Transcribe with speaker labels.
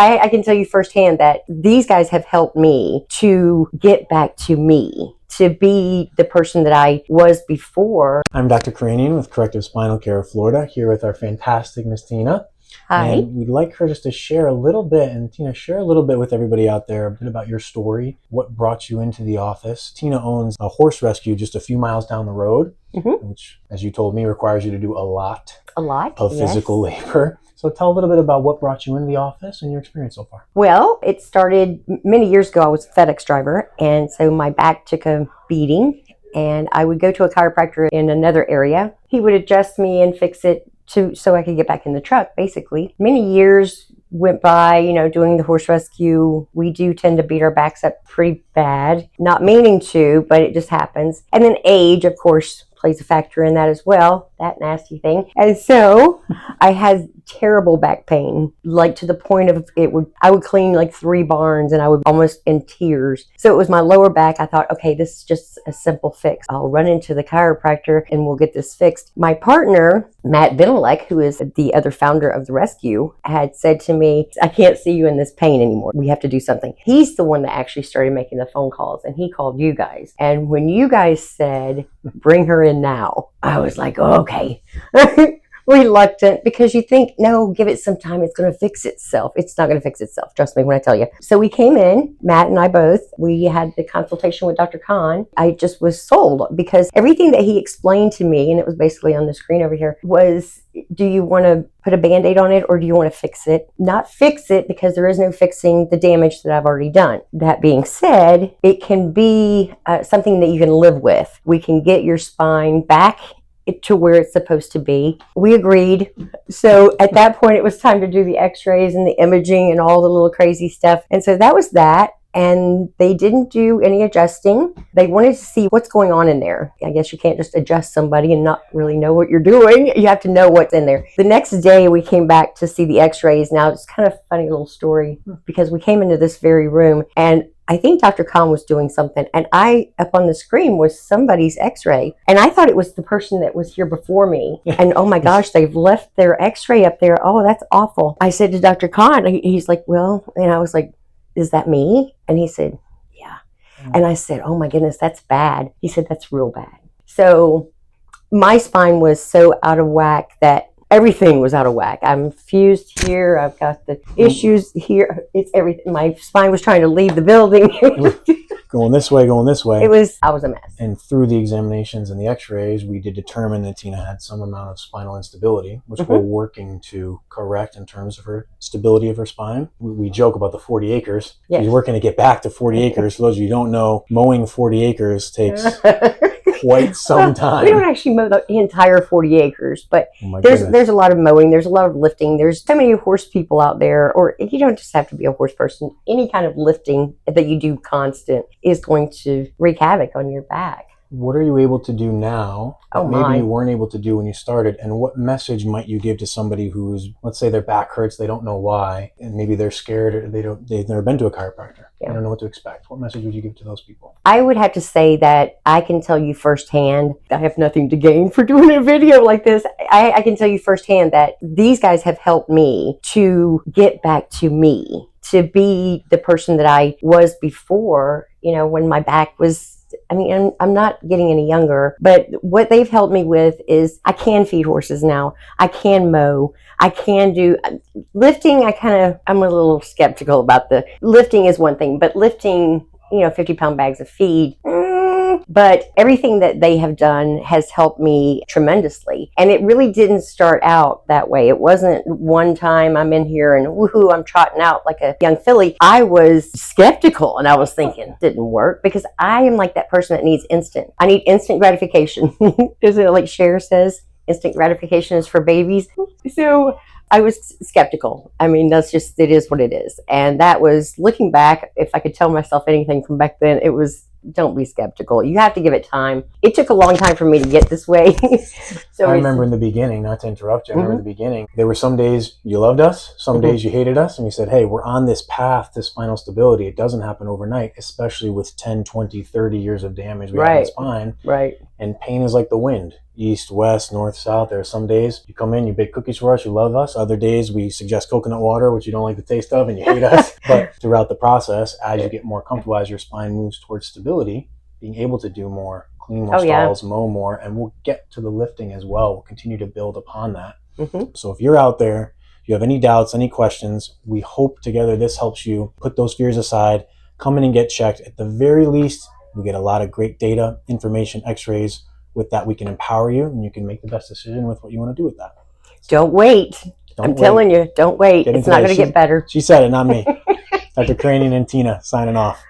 Speaker 1: I can tell you firsthand that these guys have helped me to get back to me, to be the person that I was before.
Speaker 2: I'm Dr. Karanian with Corrective Spinal Care of Florida, here with our fantastic Miss Tina.
Speaker 1: Hi.
Speaker 2: And we'd like her just to share a little bit, and Tina, share a little bit with everybody out there, a bit about your story, what brought you into the office. Tina owns a horse rescue just a few miles down the road, which, as you told me, requires you to do a lot of physical labor. So tell a little bit about what brought you into the office and your experience so far.
Speaker 1: Well, it started many years ago. I was a FedEx driver, and so my back took a beating, and I would go to a chiropractor in another area. He would adjust me and fix it so I could get back in the truck, basically. Many years went by, doing the horse rescue. We do tend to beat our backs up pretty bad. Not meaning to, but it just happens. And then age, of course, plays a factor in that as well, that nasty thing. And so I had terrible back pain, like to the point of I would clean like 3 barns and I would almost in tears. So it was my lower back. I thought, okay, this is just a simple fix. I'll run into the chiropractor and we'll get this fixed. My partner, Matt Benelek, who is the other founder of the rescue, had said to me, I can't see you in this pain anymore. We have to do something. He's the one that actually started making the phone calls, and he called you guys. And when you guys said, bring her in now, I was like, oh, okay. Reluctant, because you think, no, give it some time. It's going to fix itself. It's not going to fix itself. Trust me when I tell you. So we came in, Matt and I both. We had the consultation with Dr. Khan. I just was sold because everything that he explained to me, and it was basically on the screen over here, was, do you want to put a Band-Aid on it or do you want to fix it? Not fix it, because there is no fixing the damage that I've already done. That being said, it can be something that you can live with. We can get your spine back to where it's supposed to be. We agreed. So at that point, it was time to do the x-rays and the imaging and all the little crazy stuff. And so that was that. And they didn't do any adjusting. They wanted to see what's going on in there. I guess you can't just adjust somebody and not really know what you're doing. You have to know what's in there. The next day we came back to see the x-rays. Now it's kind of a funny little story, because we came into this very room and I think Dr. Khan was doing something, and up on the screen was somebody's x-ray, and I thought it was the person that was here before me. And oh my gosh, they've left their x-ray up there. Oh, that's awful. I said to Dr. Khan, he's like, well, and I was like, is that me? And he said, yeah. And I said, oh my goodness, that's bad. He said, that's real bad. So my spine was so out of whack that everything was out of whack. I'm fused here. I've got the issues here. It's everything. My spine was trying to leave the building.
Speaker 2: Going this way, going this way.
Speaker 1: I was a mess.
Speaker 2: And through the examinations and the x-rays, we did determine that Tina had some amount of spinal instability, which we're working to correct in terms of her stability of her spine. We joke about the 40 acres.
Speaker 1: Yes.
Speaker 2: She's working to get back to 40 acres. For those of you who don't know, mowing 40 acres takes quite some time.
Speaker 1: We don't actually mow the entire 40 acres, but there's a lot of mowing. There's a lot of lifting. There's so many horse people out there, or you don't just have to be a horse person. Any kind of lifting that you do constant is going to wreak havoc on your back.
Speaker 2: What are you able to do now that maybe you weren't able to do when you started? And what message might you give to somebody who's, let's say their back hurts, they don't know why, and maybe they're scared, or they've never been to a chiropractor. They don't know what to expect. What message would you give to those people?
Speaker 1: I would have to say that I can tell you firsthand, I have nothing to gain for doing a video like this. I can tell you firsthand that these guys have helped me to get back to me, to be the person that I was before, when my back was, I'm not getting any younger, but what they've helped me with is I can feed horses now. I can mow. I can do lifting. I'm a little skeptical about the lifting is one thing, but lifting, 50-pound bags of feed, but everything that they have done has helped me tremendously. And it really didn't start out that way. It wasn't one time I'm in here and woohoo, I'm trotting out like a young filly. I was skeptical and I was thinking it didn't work, because I am like that person that needs I need instant gratification. Is it like Cher says, instant gratification is for babies? So I was skeptical. it is what it is. And that was, looking back, if I could tell myself anything from back then, it was don't be skeptical. You have to give it time. It took a long time for me to get this way. So
Speaker 2: I remember in the beginning, not to interrupt you, I remember in the beginning, there were some days you loved us, some days you hated us, and you said, hey, we're on this path to spinal stability. It doesn't happen overnight, especially with 10, 20, 30 years of damage we have in the spine.
Speaker 1: Right.
Speaker 2: And pain is like the wind, east, west, north, south. There are some days you come in, you bake cookies for us, you love us. Other days we suggest coconut water, which you don't like the taste of, and you hate us. But throughout the process, as you get more comfortable, as your spine moves towards stability, being able to do more, clean more stalls, mow more, and we'll get to the lifting as well. We'll continue to build upon that. So if you're out there, you have any doubts, any questions, we hope together this helps you put those fears aside, come in and get checked. At the very least, we get a lot of great data, information, x-rays. With that, we can empower you, and you can make the best decision with what you want to do with that. So,
Speaker 1: don't wait. I'm telling you, don't wait. It's not going to get better.
Speaker 2: She said it, not me. Dr. Karanian and Tina signing off.